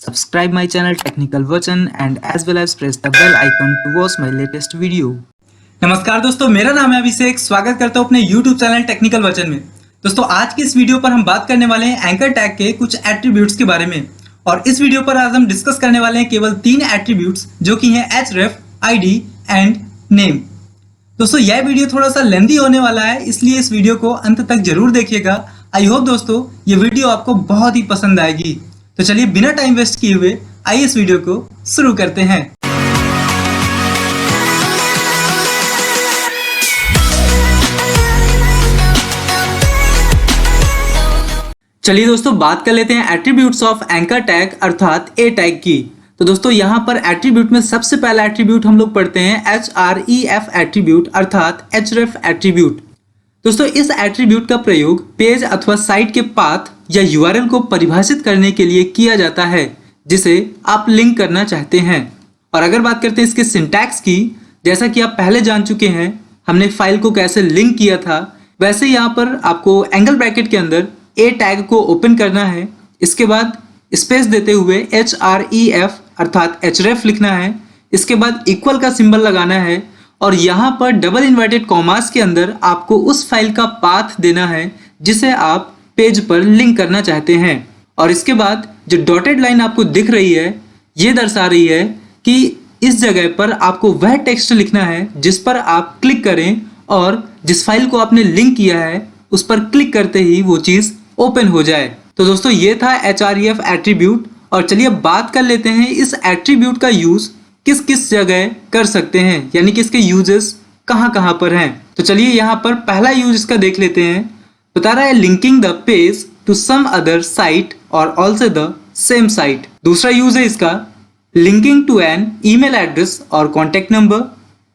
Subscribe my channel Technical Version and as well as press the bell icon to watch my latest video. नमस्कार दोस्तों, मेरा नाम है अभिषेक। स्वागत करता हूं अपने YouTube चैनल टेक्निकल वर्जन में। दोस्तों आज की इस वीडियो पर हम बात करने वाले हैं एंकर टैग के कुछ एट्रीब्यूट्स के बारे में। और इस वीडियो पर आज हम डिस्कस करने वाले हैं केवल 3 एट्रीब्यूट्स जो कि हैं href, id एंड नेम। दोस्तों यह वीडियो थोड़ा सा लेंथी होने वाला है, इसलिए इस वीडियो को अंत तक जरूर देखिएगा। आई होप दोस्तों ये वीडियो आपको बहुत ही पसंद आएगी। तो चलिए बिना टाइम वेस्ट किए हुए आइए इस वीडियो को शुरू करते हैं। चलिए दोस्तों बात कर लेते हैं एट्रीब्यूट्स ऑफ एंकर टैग अर्थात ए टैग की। तो दोस्तों यहाँ पर एट्रीब्यूट में सबसे पहला एट्रीब्यूट हम लोग पढ़ते हैं href एट्रीब्यूट अर्थात href एट्रीब्यूट। दोस्तों इस एट्रीब्यूट का प्रयोग पेज अथवा साइट के पाथ या यूआरएल को परिभाषित करने के लिए किया जाता है जिसे आप लिंक करना चाहते हैं। और अगर बात करते हैं इसके सिंटैक्स की, जैसा कि आप पहले जान चुके हैं हमने फाइल को कैसे लिंक किया था, वैसे यहाँ पर आपको एंगल ब्रैकेट के अंदर ए टैग को ओपन करना है। इसके बाद स्पेस देते हुए href अर्थात href लिखना है। इसके बाद इक्वल का सिंबल लगाना है और यहाँ पर डबल इन्वर्टेड कॉमास के अंदर आपको उस फाइल का पाथ देना है जिसे आप पेज पर लिंक करना चाहते हैं। और इसके बाद जो डॉटेड लाइन आपको दिख रही है ये दर्शा रही है कि इस जगह पर आपको वह टेक्स्ट लिखना है जिस पर आप क्लिक करें और जिस फाइल को आपने लिंक किया है उस पर क्लिक करते ही वो चीज़ ओपन हो जाए। तो दोस्तों ये था href एट्रीब्यूट। और चलिए बात कर लेते हैं इस एट्रीब्यूट का यूज़ किस किस जगह कर सकते हैं, यानी कि इसके यूजेस कहाँ कहाँ पर हैं। तो चलिए यहाँ पर पहला यूज इसका देख लेते हैं। बता रहा है linking the page to some other site और ऑल्सो द सेम साइट। दूसरा यूज है इसका linking to an email address और कॉन्टेक्ट नंबर।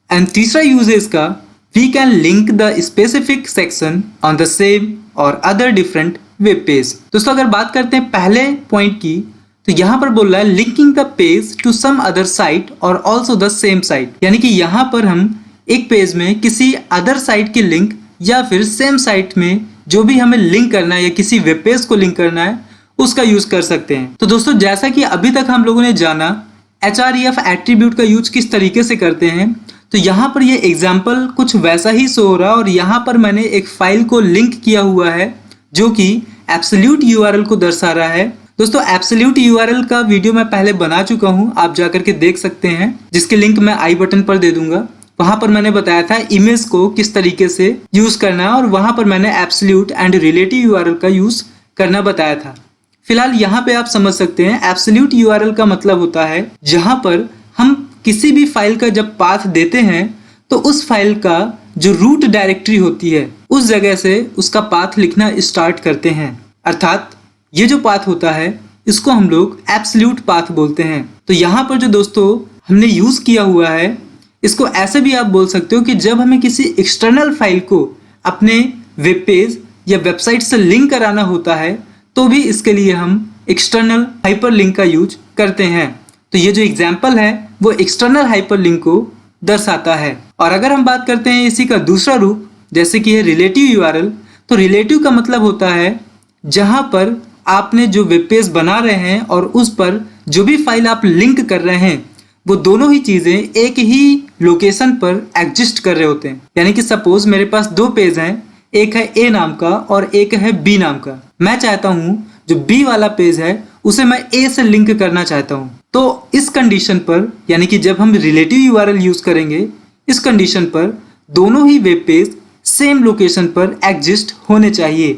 एंड तीसरा यूज है इसका we can link the specific section on the same और अदर डिफरेंट वेब पेज। दोस्तों अगर बात करते हैं पहले पॉइंट की, तो यहाँ पर बोल रहा है linking the page to some other site और ऑल्सो द सेम साइट, यानी कि यहाँ पर हम एक पेज में किसी अदर साइट की लिंक या फिर सेम साइट में जो भी हमें लिंक करना है या किसी वेब पेज को लिंक करना है उसका यूज कर सकते हैं। तो दोस्तों जैसा कि अभी तक हम लोगों ने जाना href एट्रीब्यूट का यूज किस तरीके से करते हैं, तो यहाँ पर ये एग्जाम्पल कुछ वैसा ही शो हो रहा है। और यहाँ पर मैंने एक फाइल को लिंक किया हुआ है जो कि एब्सोल्यूट यूआरएल को दर्शा रहा है। दोस्तों एब्सोल्यूट यूआरएल का वीडियो मैं पहले बना चुका हूँ, आप जाकर के देख सकते हैं, जिसके लिंक मैं आई बटन पर दे दूंगा। वहां पर मैंने बताया था इमेज को किस तरीके से यूज करना है और वहां पर मैंने एब्सोल्यूट एंड रिलेटिव यूआरएल का यूज करना बताया था। फिलहाल यहाँ पे आप समझ सकते हैं एब्सोल्यूट यूआरएल का मतलब होता है जहां पर हम किसी भी फाइल का जब पाथ देते हैं तो उस फाइल का जो रूट डायरेक्टरी होती है उस जगह से उसका पाथ लिखना स्टार्ट करते हैं। अर्थात ये जो पाथ होता है इसको हम लोग एब्सोल्यूट पाथ बोलते हैं। तो यहाँ पर जो दोस्तों हमने यूज किया हुआ है इसको ऐसे भी आप बोल सकते हो कि जब हमें किसी एक्सटर्नल फाइल को अपने वेब पेज या वेबसाइट से लिंक कराना होता है तो भी इसके लिए हम एक्सटर्नल हाइपरलिंक का यूज करते हैं। तो ये जो एग्जाम्पल है वो एक्सटर्नल हाइपरलिंक को दर्शाता है। और अगर हम बात करते हैं इसी का दूसरा रूप जैसे कि है रिलेटिव यूआरएल, तो रिलेटिव का मतलब होता है जहां पर आपने जो वेब पेज बना रहे हैं और उस पर जो भी फाइल आप लिंक कर रहे हैं वो दोनों ही चीजें एक ही लोकेशन पर एग्जिस्ट कर रहे होते हैं। यानी कि सपोज मेरे पास 2 पेज हैं, एक है ए नाम का और एक है बी नाम का। मैं चाहता हूं जो बी वाला पेज है उसे मैं ए से लिंक करना चाहता हूं। तो इस कंडीशन पर, यानी कि जब हम रिलेटिव यूआरएल यूज करेंगे, इस कंडीशन पर दोनों ही वेब पेज सेम लोकेशन पर एग्जिस्ट होने चाहिए,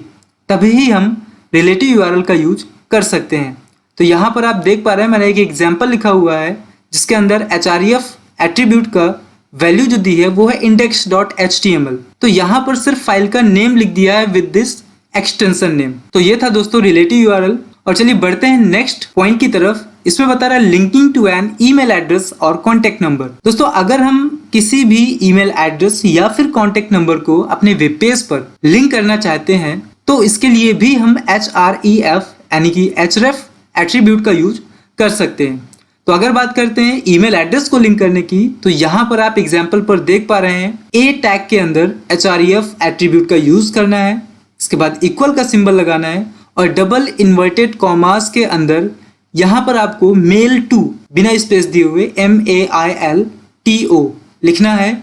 तभी ही हम रिलेटिव यूआरएल का यूज कर सकते हैं। तो यहाँ पर आप देख पा रहे हैं मैंने एक एग्जाम्पल लिखा हुआ है जिसके अंदर href एट्रीब्यूट का वैल्यू जो दी है वो है index.html। तो यहाँ पर सिर्फ फाइल का नेम लिख दिया है विद दिस एक्सटेंशन नेम। तो ये था दोस्तों रिलेटिव यूआरएल। और चलिए बढ़ते हैं नेक्स्ट पॉइंट की तरफ। इसमें बता रहा है linking to an email address और कॉन्टेक्ट नंबर। दोस्तों अगर हम किसी भी ईमेल एड्रेस या फिर कॉन्टेक्ट नंबर को अपने वेब पेज पर लिंक करना चाहते हैं तो इसके लिए भी हम href यानी कि href एट्रीब्यूट का यूज कर सकते हैं। तो अगर बात करते हैं ईमेल एड्रेस को लिंक करने की, तो यहाँ पर आप एग्जाम्पल पर देख पा रहे हैं ए टैग के अंदर href एट्रीब्यूट का यूज करना है। इसके बाद इक्वल का सिंबल लगाना है और डबल इन्वर्टेड कॉमास के अंदर यहाँ पर आपको मेल टू बिना स्पेस दिए हुए MAILTO लिखना है,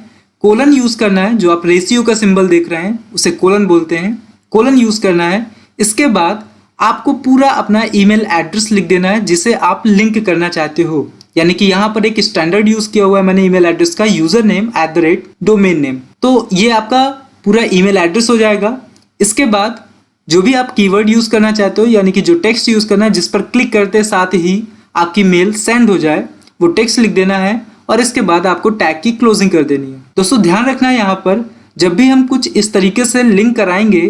कोलन यूज करना है, जो आप रेशियो का सिंबल देख रहे हैं उसे कोलन बोलते हैं, कोलन यूज करना है। इसके बाद आपको पूरा अपना ईमेल एड्रेस लिख देना है जिसे आप लिंक करना चाहते हो। यानी कि यहाँ पर एक स्टैंडर्ड यूज किया हुआ है मैंने ईमेल एड्रेस का, यूजर नेम @डोमेन नेम। तो ये आपका पूरा ईमेल एड्रेस हो जाएगा। इसके बाद जो भी आप कीवर्ड यूज करना चाहते हो, यानी कि जो टेक्स्ट यूज करना है जिस पर क्लिक करते साथ ही आपकी मेल सेंड हो जाए, वो टेक्स्ट लिख देना है और इसके बाद आपको टैग की क्लोजिंग कर देनी है। दोस्तों ध्यान रखना है, यहाँ पर जब भी हम कुछ इस तरीके से लिंक कराएंगे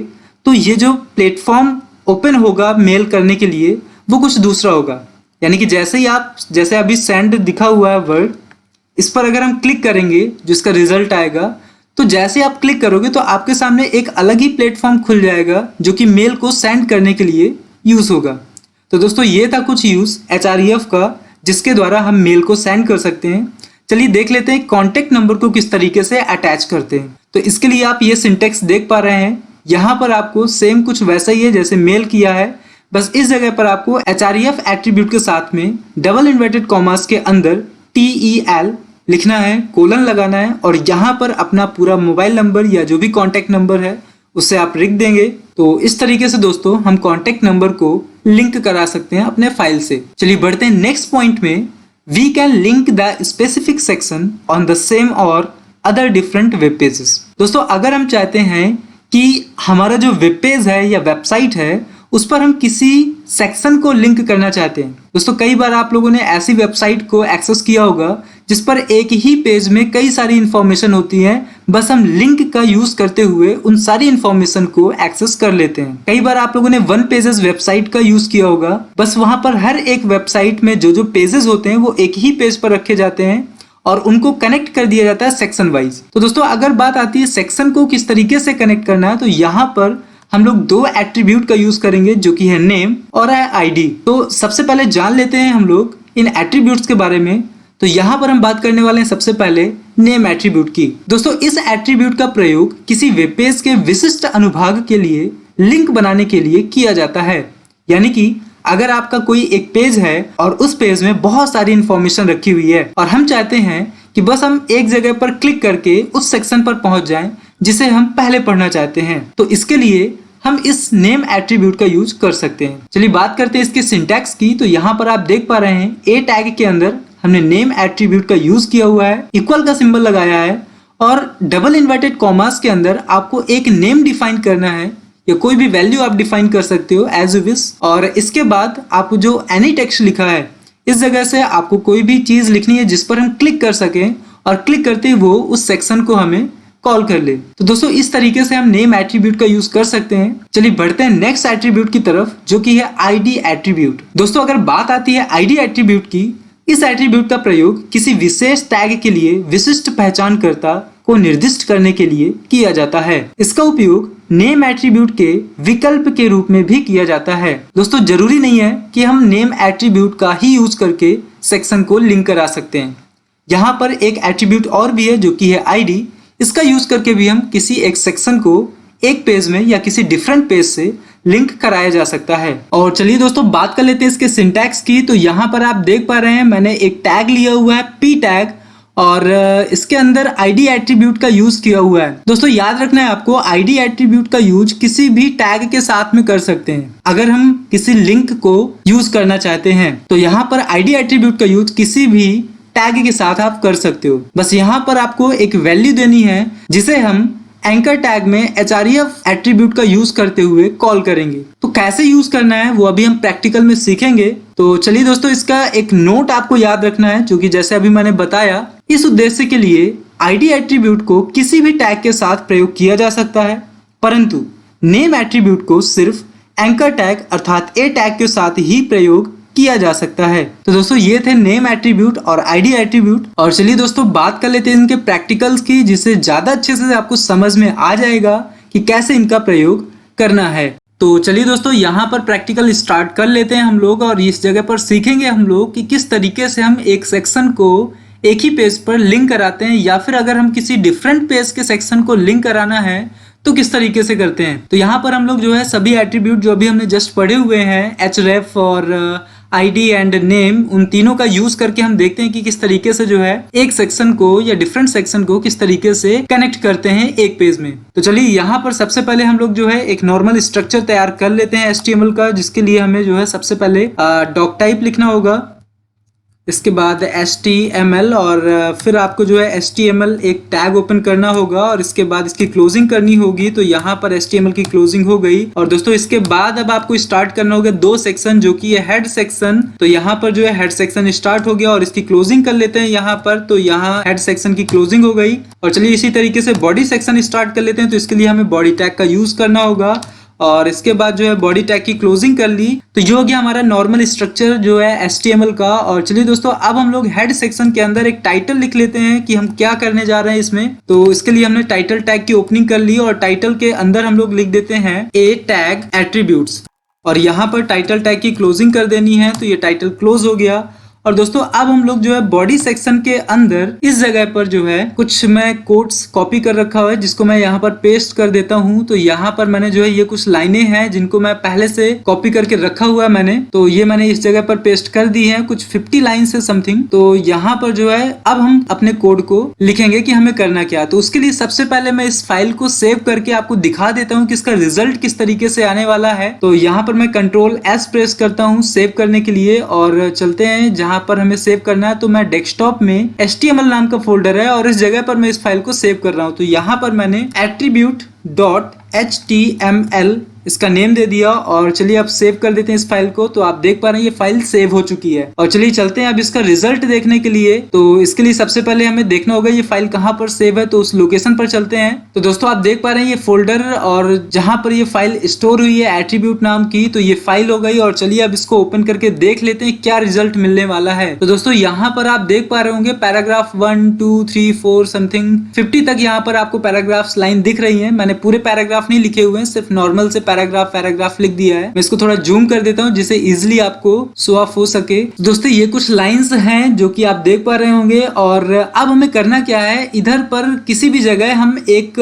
तो ये जो प्लेटफॉर्म ओपन होगा मेल करने के लिए वो कुछ दूसरा होगा। यानी कि जैसे अभी सेंड दिखा हुआ है वर्ड, इस पर अगर हम क्लिक करेंगे जो इसका रिजल्ट आएगा, तो जैसे आप क्लिक करोगे तो आपके सामने एक अलग ही प्लेटफॉर्म खुल जाएगा जो कि मेल को सेंड करने के लिए यूज होगा। तो दोस्तों ये था कुछ यूज href का जिसके द्वारा हम मेल को सेंड कर सकते हैं। चलिए देख लेते हैं कॉन्टेक्ट नंबर को किस तरीके से अटैच करते हैं। तो इसके लिए आप ये सिंटेक्स देख पा रहे हैं, यहाँ पर आपको सेम कुछ वैसा ही है जैसे मेल किया है, बस इस जगह पर आपको href एट्रीब्यूट के साथ में डबल इन्वर्टेड कॉमास के अंदर TEL लिखना है, कोलन लगाना है और यहाँ पर अपना पूरा मोबाइल नंबर या जो भी कॉन्टैक्ट नंबर है उसे आप लिख देंगे। तो इस तरीके से दोस्तों हम कॉन्टैक्ट नंबर को लिंक करा सकते हैं अपने फाइल से। चलिए बढ़ते हैं नेक्स्ट पॉइंट में। We can link the specific section on the same और अदर डिफरेंट वेब पेजेस। दोस्तों अगर हम चाहते हैं कि हमारा जो वेब पेज है या वेबसाइट है उस पर हम किसी सेक्शन को लिंक करना चाहते हैं। दोस्तों कई बार आप लोगों ने ऐसी वेबसाइट को एक्सेस किया होगा जिस पर एक ही पेज में कई सारी इंफॉर्मेशन होती है, बस हम लिंक का यूज करते हुए उन सारी इंफॉर्मेशन को एक्सेस कर लेते हैं। कई बार आप लोगों ने वन पेजेस वेबसाइट का यूज किया होगा, बस वहां पर हर एक वेबसाइट में जो पेजेस होते हैं वो एक ही पेज पर रखे जाते हैं और उनको कनेक्ट कर दिया जाता है सेक्शन वाइज। तो दोस्तों अगर बात आती है सेक्शन को किस तरीके से कनेक्ट करना है, तो यहाँ पर हम लोग दो एट्रीब्यूट का यूज करेंगे जो कि है नेम और है आईडी। तो सबसे पहले जान लेते हैं हम लोग इन एट्रीब्यूट्स के बारे में। तो यहाँ पर हम बात करने वाले हैं सबसे पहले नेम एट्रीब्यूट की। दोस्तों इस एट्रीब्यूट का प्रयोग किसी वेब पेज के विशिष्ट अनुभाग के लिए लिंक बनाने के लिए किया जाता है। यानी कि अगर आपका कोई एक पेज है और उस पेज में बहुत सारी इंफॉर्मेशन रखी हुई है और हम चाहते हैं कि बस हम एक जगह पर क्लिक करके उस सेक्शन पर पहुंच जाएं जिसे हम पहले पढ़ना चाहते हैं, तो इसके लिए हम इस नेम एट्रीब्यूट का यूज कर सकते हैं। चलिए बात करते हैं इसके सिंटैक्स की। तो यहाँ पर आप देख पा रहे हैं ए टैग के अंदर हमने नेम एट्रीब्यूट का यूज किया हुआ है, इक्वल का सिंबल लगाया है और डबल इन्वर्टेड कॉमास के अंदर आपको एक नेम डिफाइन करना है या कोई भी वैल्यू आप डिफाइन कर सकते हो एज यू विश। और इसके बाद आपको जो एनी टेक्स्ट लिखा है इस जगह से आपको कोई भी चीज लिखनी है जिस पर हम क्लिक कर सकें और क्लिक करते ही वो उस सेक्शन को हमें कॉल कर ले। तो दोस्तों इस तरीके से हम नेम एट्रीब्यूट का यूज कर सकते हैं। चलिए बढ़ते हैं नेक्स्ट एट्रीब्यूट की तरफ जो कि है आईडी एट्रीब्यूट। दोस्तों अगर बात आती है आईडी एट्रीब्यूट की, इस एट्रीब्यूट का प्रयोग किसी विशेष टैग के लिए विशिष्ट पहचानकर्ता को निर्दिष्ट करने के लिए किया जाता है। इसका उपयोग नेम एट्रीब्यूट के विकल्प के रूप में भी किया जाता है। दोस्तों जरूरी नहीं है कि हम नेम एट्रीब्यूट का ही यूज करके सेक्शन को लिंक करा सकते हैं। यहाँ पर एक एट्रीब्यूट और भी है जो कि है आईडी। इसका यूज करके भी हम किसी एक सेक्शन को एक पेज में या किसी डिफरेंट पेज से लिंक कराया जा सकता है। और चलिए दोस्तों बात कर लेते हैं इसके सिंटैक्स की। तो यहाँ पर आप देख पा रहे हैं मैंने एक टैग लिया हुआ है p टैग और इसके अंदर आईडी एट्रीब्यूट का यूज किया हुआ है। दोस्तों याद रखना है आपको, आईडी एट्रीब्यूट का यूज किसी भी टैग के साथ में कर सकते हैं। अगर हम किसी लिंक को यूज करना चाहते हैं तो यहाँ पर आईडी एट्रीब्यूट का यूज किसी भी टैग के साथ आप कर सकते हो। बस यहाँ पर आपको एक वैल्यू देनी है जिसे हम एंकर टैग में href एट्रीब्यूट का यूज करते हुए कॉल करेंगे। तो कैसे यूज करना है वो अभी हम प्रैक्टिकल में सीखेंगे। तो चलिए दोस्तों इसका एक नोट आपको याद रखना है, जो कि जैसे अभी मैंने बताया, इस उद्देश्य के लिए आईडी एट्रीब्यूट को किसी भी टैग के साथ प्रयोग किया जा सकता है, परंतु नेम एट्रीब्यूट को सिर्फ एंकर टैग अर्थात ए टैग के साथ ही प्रयोग किया जा सकता है। तो दोस्तों ये थे नेम एट्रीब्यूट और आईडी एट्रीब्यूट। और चलिए दोस्तों बात कर लेते हैं इनके प्रैक्टिकल्स की, जिससे ज्यादा अच्छे से आपको समझ में आ जाएगा कि कैसे इनका प्रयोग करना है। तो चलिए दोस्तों यहाँ पर प्रैक्टिकल स्टार्ट कर लेते हैं हम लोग और इस जगह पर सीखेंगे हम लोग कि किस तरीके से हम एक सेक्शन को एक ही पेज पर लिंक कराते हैं, या फिर अगर हम किसी डिफरेंट पेज के सेक्शन को लिंक कराना है तो किस तरीके से करते हैं। तो यहाँ पर हम लोग जो है सभी एट्रीब्यूट जो अभी हमने जस्ट पढ़े हुए हैं href और आईडी एंड नेम, उन तीनों का यूज करके हम देखते हैं कि किस तरीके से जो है एक सेक्शन को या डिफरेंट सेक्शन को किस तरीके से कनेक्ट करते हैं एक पेज में। तो चलिए यहाँ पर सबसे पहले हम लोग जो है एक नॉर्मल स्ट्रक्चर तैयार कर लेते हैं HTML का, जिसके लिए हमें जो है सबसे पहले डॉक टाइप लिखना होगा, इसके बाद HTML और फिर आपको जो है HTML एक टैग ओपन करना होगा और इसके बाद इसकी क्लोजिंग करनी होगी। तो यहाँ पर HTML की क्लोजिंग हो गई और दोस्तों इसके बाद अब आपको स्टार्ट करना होगा दो सेक्शन, जो कि है हेड सेक्शन। तो यहाँ पर जो है हेड सेक्शन स्टार्ट हो गया और इसकी क्लोजिंग कर लेते हैं यहाँ पर। तो यहाँ हेड सेक्शन की क्लोजिंग हो गई और चलिए इसी तरीके से बॉडी सेक्शन स्टार्ट कर लेते हैं। तो इसके लिए हमें बॉडी टैग का यूज करना होगा और इसके बाद जो है बॉडी टैग की क्लोजिंग कर ली। तो ये हो गया हमारा नॉर्मल स्ट्रक्चर जो है HTML का। और चलिए दोस्तों अब हम लोग हेड सेक्शन के अंदर एक टाइटल लिख लेते हैं कि हम क्या करने जा रहे हैं इसमें। तो इसके लिए हमने टाइटल टैग की ओपनिंग कर ली और टाइटल के अंदर हम लोग लिख देते हैं ए टैग एट्रीब्यूट्स और यहाँ पर टाइटल टैग की क्लोजिंग कर देनी है। तो ये टाइटल क्लोज हो गया। और दोस्तों अब हम लोग जो है बॉडी सेक्शन के अंदर इस जगह पर जो है कुछ मैं कोट्स कॉपी कर रखा हुआ है, जिसको मैं यहाँ पर पेस्ट कर देता हूँ। तो यहाँ पर मैंने जो है ये कुछ लाइनें हैं जिनको मैं पहले से कॉपी करके रखा हुआ है मैंने। तो ये मैंने इस जगह पर पेस्ट कर दी है, कुछ 50 लाइन से समथिंग। तो यहाँ पर जो है अब हम अपने कोड को लिखेंगे कि हमें करना क्या। तो उसके लिए सबसे पहले मैं इस फाइल को सेव करके आपको दिखा देता हूँ कि इसका रिजल्ट किस तरीके से आने वाला है। तो यहाँ पर मैं Ctrl+S प्रेस करता हूँ सेव करने के लिए और चलते हैं जहाँ पर हमें सेव करना है। तो मैं डेस्कटॉप में HTML नाम का फोल्डर है और इस जगह पर मैं इस फाइल को सेव कर रहा हूँ। तो यहाँ पर मैंने attribute.html इसका नेम दे दिया और चलिए अब सेव कर देते हैं इस फाइल को। तो आप देख पा रहे हैं ये फाइल सेव हो चुकी है और चलिए चलते हैं अब इसका रिजल्ट देखने के लिए। तो इसके लिए सबसे पहले हमें देखना होगा ये फाइल कहाँ पर सेव है, तो उस लोकेशन पर चलते हैं। तो दोस्तों आप देख पा रहे हैं ये फोल्डर और जहां पर ये फाइल स्टोर हुई है एट्रीब्यूट नाम की, तो ये फाइल हो गई। और चलिए अब इसको ओपन करके देख लेते हैं क्या रिजल्ट मिलने वाला है। तो दोस्तों यहाँ पर आप देख पा रहे होंगे पैराग्राफ 1 2 3 4 समथिंग 50 तक यहाँ पर आपको पैराग्राफ्स लाइन दिख रही है। मैंने पूरे पैराग्राफ नहीं लिखे हुए हैं, सिर्फ नॉर्मल से पैराग्राफ लिख दिया है। मैं इसको थोड़ा जूम कर देता हूँ जिससे इजिली आपको शो ऑफ हो सके। दोस्तों ये कुछ लाइंस हैं जो कि आप देख पा रहे होंगे। और अब हमें करना क्या है, इधर पर किसी भी जगह हम एक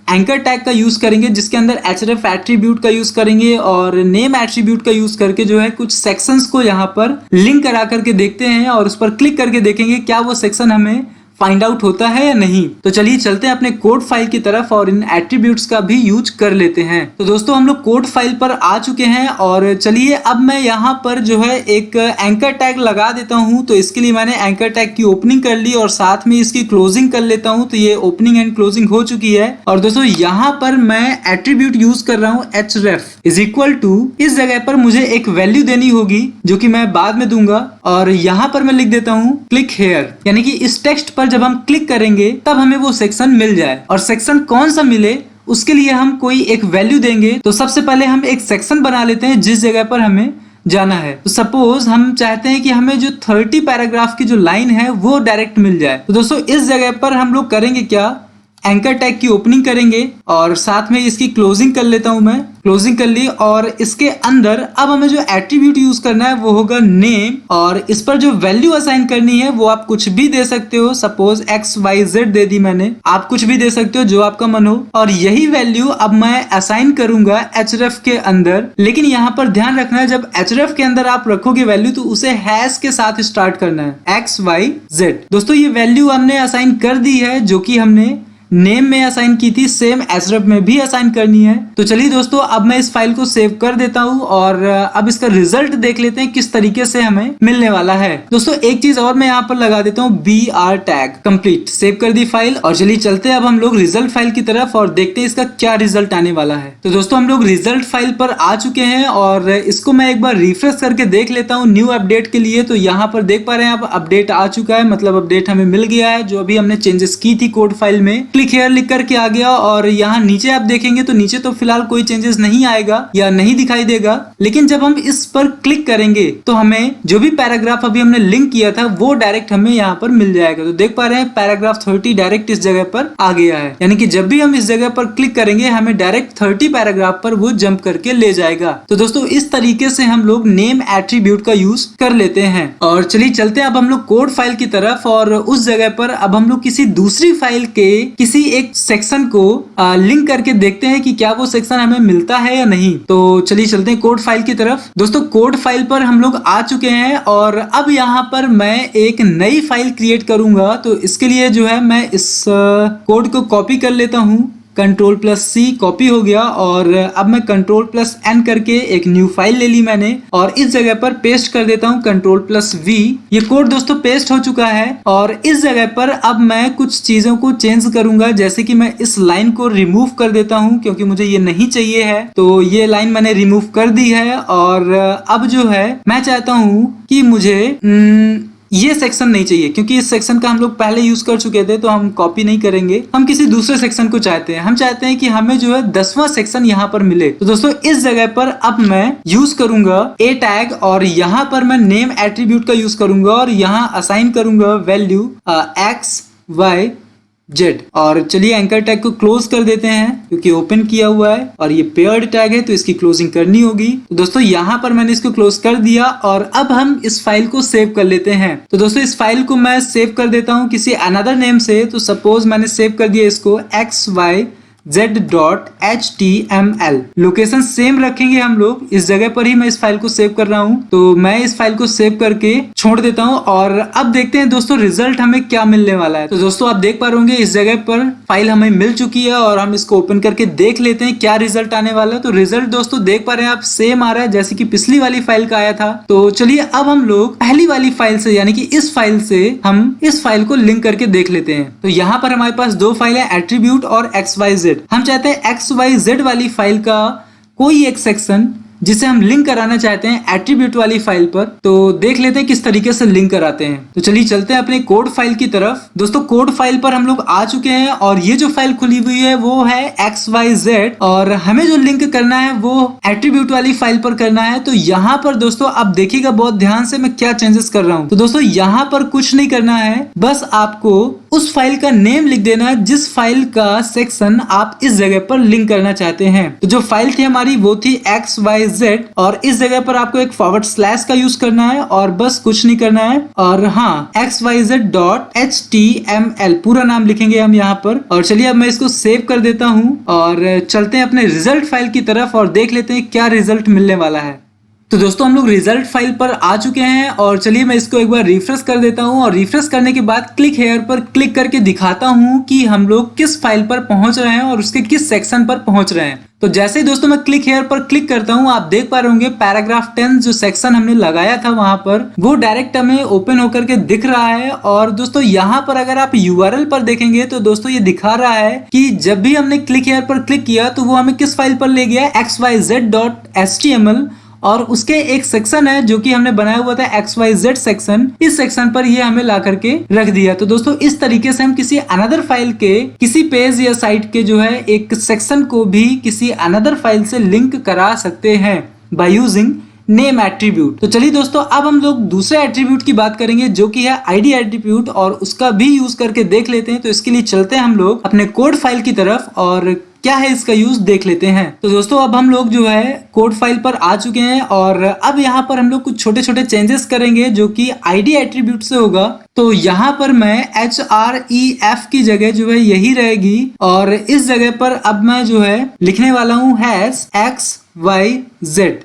एंकर टैग का यूज करेंगे जिसके अंदर href एट्रीब्यूट का यूज करेंगे और नेम एट्रीब्यूट का यूज करके जो है कुछ सेक्शंस को यहाँ पर लिंक करा करके देखते हैं और उस पर क्लिक करके देखेंगे क्या वो सेक्शन हमें फाइंड आउट होता है या नहीं। तो चलिए चलते हैं अपने कोड फाइल की तरफ और इन एट्रीब्यूट्स का भी यूज कर लेते हैं। तो दोस्तों हम लोग कोड फाइल पर आ चुके हैं और चलिए अब मैं यहाँ पर जो है एक एंकर टैग लगा देता हूँ। तो इसके लिए मैंने एंकर टैग की ओपनिंग कर ली और साथ में इसकी क्लोजिंग कर लेता हूँ। तो ये ओपनिंग एंड क्लोजिंग हो चुकी है। और दोस्तों यहाँ पर मैं एट्रीब्यूट यूज कर रहा हूँ href इज इक्वल टू, इस जगह पर मुझे एक वैल्यू देनी होगी जो कि मैं बाद में दूंगा और यहाँ पर मैं लिख देता हूँ क्लिक हेयर, यानी कि इस टेक्स्ट पर जब हम क्लिक करेंगे तब हमें वो सेक्शन मिल जाए। और सेक्शन कौन सा मिले उसके लिए हम कोई एक वैल्यू देंगे। तो सबसे पहले हम एक सेक्शन बना लेते हैं जिस जगह पर हमें जाना है। तो सपोज हम चाहते हैं कि हमें जो 30 पैराग्राफ की जो लाइन है वो डायरेक्ट मिल जाए। तो दोस्तों इस जगह पर हम लोग करेंगे क्या, एंकर टैग की ओपनिंग करेंगे और साथ में इसकी क्लोजिंग कर लेता हूं मैं। क्लोजिंग कर ली और इसके अंदर अब हमें जो एट्रीब्यूट यूज करना है वो होगा नेम और इस पर जो वैल्यू असाइन करनी है वो आप कुछ भी दे सकते हो। सपोज XYZ दे दी मैंने, आप कुछ भी दे सकते हो जो आपका मन हो। और यही वैल्यू अब मैं असाइन करूंगा href के अंदर। लेकिन यहाँ पर ध्यान रखना है जब href के अंदर आप रखोगे वैल्यू तो उसे हैश के साथ स्टार्ट करना है, XYZ। दोस्तों ये वैल्यू हमने असाइन कर दी है जो कि हमने नेम में असाइन की थी, सेम href में भी असाइन करनी है। तो चलिए दोस्तों अब मैं इस फाइल को सेव कर देता हूं और अब इसका रिजल्ट देख लेते हैं किस तरीके से हमें मिलने वाला है। दोस्तों एक चीज और मैं यहाँ पर लगा देता हूँ BR टैग कंप्लीट। सेव कर दी फाइल और चलिए चलते हैं अब हम लोग रिजल्ट फाइल की तरफ और देखते हैं इसका क्या रिजल्ट आने वाला है। तो दोस्तों हम लोग रिजल्ट फाइल पर आ चुके हैं और इसको मैं एक बार रिफ्रेश करके देख लेता हूँ न्यू अपडेट के लिए। तो यहाँ पर देख पा रहे हैं अब अपडेट आ चुका है, मतलब अपडेट हमें मिल गया है जो अभी हमने चेंजेस की थी कोड फाइल में। क्लिक हेयर लिख करके आ गया और यहाँ नीचे आप देखेंगे तो नीचे तो फिलहाल कोई चेंजेस नहीं आएगा या नहीं दिखाई देगा, लेकिन जब हम इस पर क्लिक करेंगे तो हमें जो भी पैराग्राफ अभी हमने लिंक किया था वो डायरेक्ट हमें यहाँ पर मिल जाएगा। तो देख पा रहे हैं पैराग्राफ 30 डायरेक्ट इस जगह पर आ गया है, यानी कि जब भी हम इस जगह पर क्लिक करेंगे हमें डायरेक्ट 30 पैराग्राफ पर वो जंप करके ले जाएगा। तो दोस्तों इस तरीके से हम लोग नेम एट्रीब्यूट का यूज कर लेते हैं। और चलिए चलते हैं अब हम लोग कोड फाइल की तरफ और उस जगह पर अब हम लोग किसी दूसरी फाइल के किसी एक सेक्शन को लिंक करके देखते हैं कि क्या वो सेक्शन हमें मिलता है या नहीं। तो चलिए चलते हैं कोड फाइल की तरफ। दोस्तों कोड फाइल पर हम लोग आ चुके हैं और अब यहाँ पर मैं एक नई फाइल क्रिएट करूंगा। तो इसके लिए जो है मैं इस कोड को कॉपी कर लेता हूँ। Ctrl+C कॉपी हो गया और अब मैं Ctrl+N करके एक न्यू फाइल ले ली मैंने और इस जगह पर पेस्ट कर देता हूँ Ctrl+V। ये कोड दोस्तों पेस्ट हो चुका है और इस जगह पर अब मैं कुछ चीजों को चेंज करूंगा, जैसे कि मैं इस लाइन को रिमूव कर देता हूँ क्योंकि मुझे ये नहीं चाहिए है। तो ये लाइन मैंने रिमूव कर दी है और अब जो है मैं चाहता हूँ कि मुझे ये सेक्शन नहीं चाहिए क्योंकि इस सेक्शन का हम लोग पहले यूज कर चुके थे, तो हम कॉपी नहीं करेंगे। हम किसी दूसरे सेक्शन को चाहते हैं। हम चाहते हैं कि हमें जो है 10वां सेक्शन यहाँ पर मिले। तो दोस्तों इस जगह पर अब मैं यूज करूंगा ए टैग और यहाँ पर मैं नेम एट्रीब्यूट का यूज करूंगा और यहाँ असाइन करूंगा वैल्यू XYZ। और चलिए एंकर टैग को क्लोज कर देते हैं क्योंकि ओपन किया हुआ है और ये पेयर्ड टैग है तो इसकी क्लोजिंग करनी होगी। तो दोस्तों यहाँ पर मैंने इसको क्लोज कर दिया और अब हम इस फाइल को सेव कर लेते हैं। तो दोस्तों इस फाइल को मैं सेव कर देता हूँ किसी अनदर नेम से। तो सपोज मैंने सेव कर दिया इसको XYZ.html। लोकेशन सेम रखेंगे हम लोग, इस जगह पर ही मैं इस फाइल को सेव कर रहा हूँ। तो मैं इस फाइल को सेव करके छोड़ देता हूँ और अब देखते हैं दोस्तों रिजल्ट हमें क्या मिलने वाला है। तो दोस्तों आप देख पा रहे होंगे इस जगह पर फाइल हमें मिल चुकी है और हम इसको ओपन करके देख लेते हैं क्या रिजल्ट आने वाला है। तो रिजल्ट दोस्तों देख पा रहे हैं आप, सेम आ रहा है जैसे कि पिछली वाली फाइल का आया था। तो चलिए अब हम लोग पहली वाली फाइल से यानी कि इस फाइल से हम इस फाइल को लिंक करके देख लेते हैं। तो यहाँ पर हमारे पास दो फाइल है, एट्रीब्यूट और XYZ। हम चाहते हैं XYZ वाली फाइल का कोई एक सेक्शन जिसे हम लिंक कराना चाहते हैं एट्रीब्यूट वाली फाइल पर। तो देख लेते हैं किस तरीके से लिंक कराते हैं। तो चलिए चलते हैं अपने कोड फाइल की तरफ। दोस्तों कोड फाइल पर हम लोग आ चुके हैं और ये जो फाइल खुली हुई है वो है XYZ और हमें जो लिंक करना है वो एट्रीब्यूट वाली फाइल पर करना है। तो यहाँ पर दोस्तों आप देखिएगा बहुत ध्यान से मैं क्या चेंजेस कर रहा हूँ। तो दोस्तों यहाँ पर कुछ नहीं करना है, बस आपको उस फाइल का नेम लिख देना है जिस फाइल का सेक्शन आप इस जगह पर लिंक करना चाहते हैं। तो जो फाइल थी हमारी वो थी XYZ और इस जगह पर आपको एक / का यूज करना है और बस कुछ नहीं करना है। और हाँ XYZ.html पूरा नाम लिखेंगे हम यहाँ पर। और चलिए अब मैं इसको सेव कर देता हूँ और चलते हैं अपने रिजल्ट फाइल की तरफ और देख लेते हैं क्या रिजल्ट मिलने वाला है। तो दोस्तों हम लोग रिजल्ट फाइल पर आ चुके हैं और चलिए मैं इसको एक बार रिफ्रेश कर देता हूं और रिफ्रेश करने के बाद क्लिक हेयर पर क्लिक करके दिखाता हूं कि हम लोग किस फाइल पर पहुंच रहे हैं और उसके किस सेक्शन पर पहुंच रहे हैं। तो जैसे ही दोस्तों मैं क्लिक हेयर पर क्लिक करता हूं आप देख पा रहे होंगे पैराग्राफ 10 जो सेक्शन हमने लगाया था वहां पर वो डायरेक्ट हमें ओपन होकर के दिख रहा है। और दोस्तों यहाँ पर अगर आप URL पर देखेंगे तो दोस्तों ये दिखा रहा है कि जब भी हमने क्लिक हेयर पर क्लिक किया तो वो हमें किस फाइल पर ले गया, XYZ.html और उसके एक सेक्शन है जो कि हमने बनाया हुआ था XYZ सेक्शन। इस सेक्शन पर ये हमें ला करके रख दिया। तो दोस्तों इस तरीके से हम किसी अनदर फाइल के किसी पेज या साइट के जो है एक सेक्शन को भी किसी अनदर फाइल से लिंक करा सकते हैं बाय यूजिंग नेम एट्रीब्यूट। तो चलिए दोस्तों अब हम लोग दूसरे एट्रीब्यूट की बात करेंगे जो कि है ID एट्रीब्यूट और उसका भी यूज करके देख लेते हैं। तो इसके लिए चलते हैं हम लोग अपने कोड फाइल की तरफ और क्या है इसका यूज देख लेते हैं। तो दोस्तों अब हम लोग जो है कोड फाइल पर आ चुके हैं और अब यहाँ पर हम लोग कुछ छोटे छोटे चेंजेस करेंगे जो कि ID एट्रीब्यूट से होगा। तो यहाँ पर मैं href की जगह जो है यही रहेगी और इस जगह पर अब मैं जो है लिखने वाला हूँ XYZ।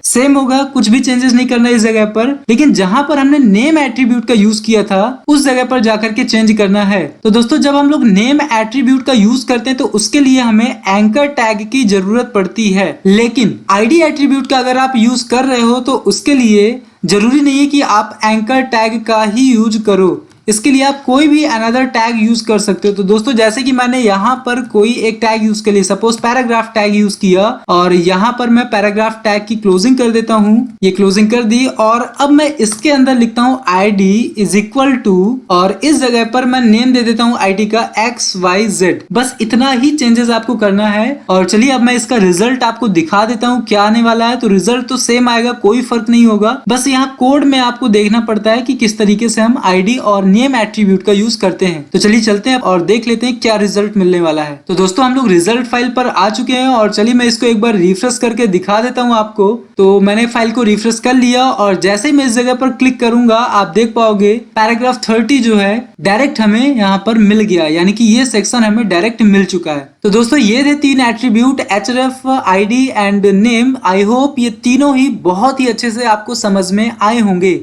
सेम होगा, कुछ भी चेंजेस नहीं करना इस जगह पर, लेकिन जहां पर हमने नेम एट्रीब्यूट का यूज किया था उस जगह पर जाकर के चेंज करना है। तो दोस्तों जब हम लोग नेम एट्रीब्यूट का यूज करते हैं तो उसके लिए हमें एंकर टैग की जरूरत पड़ती है, लेकिन ID एट्रीब्यूट का अगर आप यूज कर रहे हो तो उसके लिए जरूरी नहीं है कि आप एंकर टैग का ही यूज करो। इसके लिए आप कोई भी अनदर टैग यूज कर सकते हो। तो दोस्तों जैसे कि मैंने यहाँ पर कोई एक टैग यूज के लिए सपोज पैराग्राफ टैग यूज किया और यहाँ पर मैं पैराग्राफ टैग की क्लोजिंग कर देता हूँ। ये क्लोजिंग कर दी और अब मैं इसके अंदर लिखता हूँ ID = और इस जगह पर मैं नेम दे देता हूँ ID का XYZ। बस इतना ही चेंजेस आपको करना है। और चलिए अब मैं इसका रिजल्ट आपको दिखा देता हूँ क्या आने वाला है। तो रिजल्ट तो सेम आएगा, कोई फर्क नहीं होगा। बस यहाँ कोड में आपको देखना पड़ता है कि किस तरीके से हम ID और नेम एट्रीब्यूट का यूज करते हैं। तो चलिए चलते हैं और देख लेते हैं क्या रिजल्ट मिलने वाला है। तो दोस्तों हम लोग रिजल्ट फाइल पर आ चुके हैं और चलिए मैं इसको एक बार रिफ्रेश करके दिखा देता हूँ आपको। तो मैंने फाइल को रिफ्रेश कर लिया और जैसे ही मैं इस जगह पर क्लिक करूंगा आप देख पाओगे पैराग्राफ 30 जो है डायरेक्ट हमें यहाँ पर मिल गया, यानी कि ये सेक्शन हमें डायरेक्ट मिल चुका है। तो दोस्तों ये थे 3 attribute href, id and name. I hope ये तीनों ही बहुत ही अच्छे से आपको समझ में आए होंगे।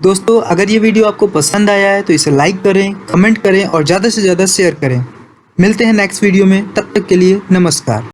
दोस्तों अगर ये वीडियो आपको पसंद आया है तो इसे लाइक करें, कमेंट करें और ज़्यादा से ज़्यादा शेयर करें। मिलते हैं नेक्स्ट वीडियो में, तब तक के लिए नमस्कार।